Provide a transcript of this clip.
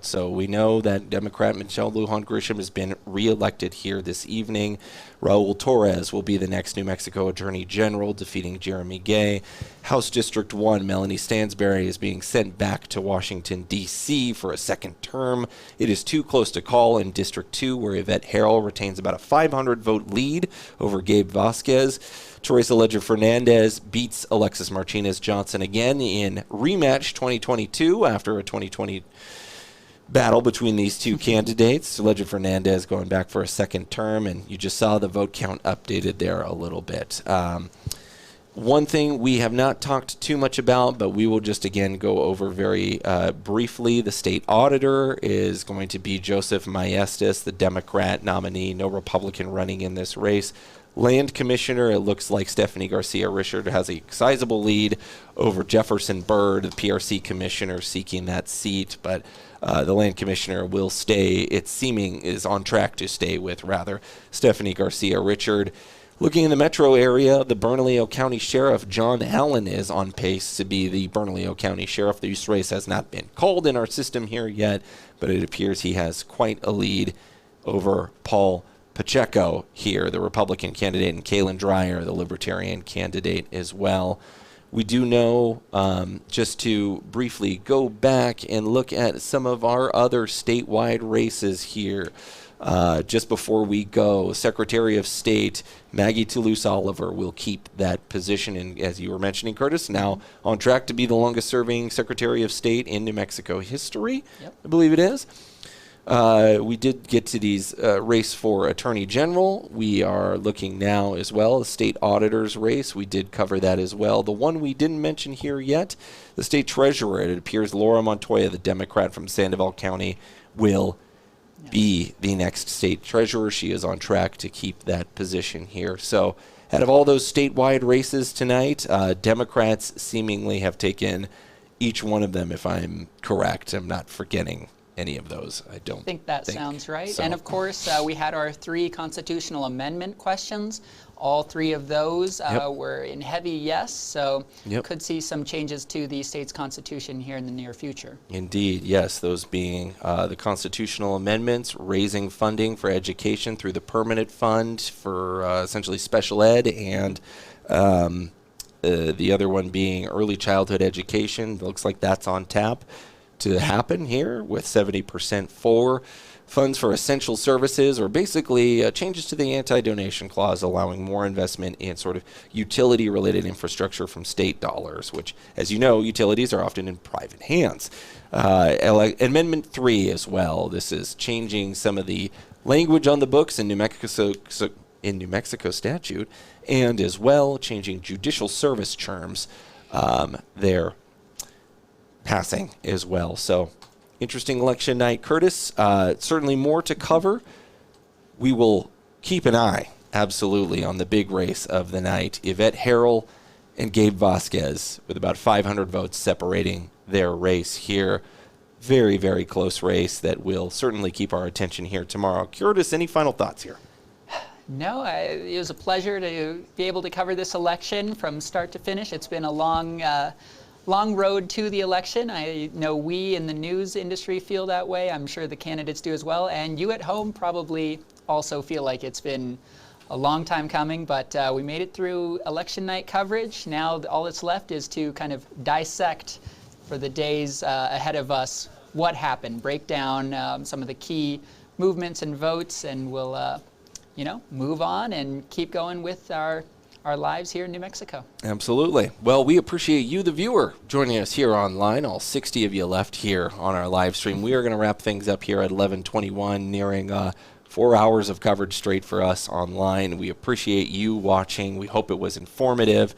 So we know that Democrat Michelle Lujan Grisham has been reelected here this evening. Raul Torres will be the next New Mexico Attorney General, defeating Jeremy Gay. House District 1, Melanie Stansberry is being sent back to Washington, D.C. for a second term. It is too close to call in District 2, where Yvette Harrell retains about a 500-vote lead over Gabe Vasquez. Teresa Leger Fernandez beats Alexis Martinez Johnson again in rematch 2022 after a 2020 battle between these two candidates. Legend Fernandez going back for a second term, and you just saw the vote count updated there a little bit. One thing we have not talked too much about, but we will just again go over very briefly. The state auditor is going to be Joseph Maestas, the Democrat nominee, no Republican running in this race. Land Commissioner, it looks like Stephanie Garcia Richard has a sizable lead over Jefferson Byrd, the PRC Commissioner, seeking that seat, but the Land Commissioner will stay, it's seeming is on track to stay with, rather, Stephanie Garcia Richard. Looking in the metro area, the Bernalillo County Sheriff John Allen is on pace to be the Bernalillo County Sheriff. This race has not been called in our system here yet, but it appears he has quite a lead over Paul Pacheco here, the Republican candidate, and Kalen Dreyer, the Libertarian candidate as well. We do know, just to briefly go back and look at some of our other statewide races here. Just before we go, Secretary of State Maggie Toulouse-Oliver will keep that position, and as you were mentioning, Curtis, now on track to be the longest-serving Secretary of State in New Mexico history. Yep. I believe it is. We did get to these race for Attorney General. We are looking now as well, the state auditor's race. We did cover that as well. The one we didn't mention here yet, the state treasurer, it appears Laura Montoya, the Democrat from Sandoval County, will be the next state treasurer. She is on track to keep that position here. So out of all those statewide races tonight, Democrats seemingly have taken each one of them, if I'm correct. I'm not forgetting any of those. I think that sounds right. So. And of course, we had our 3 constitutional amendment questions. All 3 of those were in heavy yes, so could see some changes to the state's constitution here in the near future. Indeed, yes, those being the constitutional amendments, raising funding for education through the permanent fund for essentially special ed, and the other one being early childhood education. It looks like that's on tap to happen here, with 70% for funds for essential services, or basically changes to the anti-donation clause, allowing more investment in sort of utility-related infrastructure from state dollars, which, as you know, utilities are often in private hands. Amendment 3 as well. This is changing some of the language on the books in New Mexico statute, and as well changing judicial service terms there. Passing as well. So interesting election night, Curtis. Certainly more to cover. We will keep an eye, absolutely, on the big race of the night. Yvette Harrell and Gabe Vasquez, with about 500 votes separating their race here. Very, very close race that will certainly keep our attention here tomorrow. Curtis, any final thoughts here? No, it was a pleasure to be able to cover this election from start to finish. It's been a long road to the election. I know we in the news industry feel that way. I'm sure the candidates do as well. And you at home probably also feel like it's been a long time coming, but we made it through election night coverage. Now all that's left is to kind of dissect for the days ahead of us what happened, break down some of the key movements and votes, and we'll move on and keep going with our lives here in New Mexico. Absolutely. Well, we appreciate you, the viewer, joining us here online. All 60 of you left here on our live stream. We are going to wrap things up here at 11:21, nearing 4 hours of coverage straight for us online. We appreciate you watching. We hope it was informative.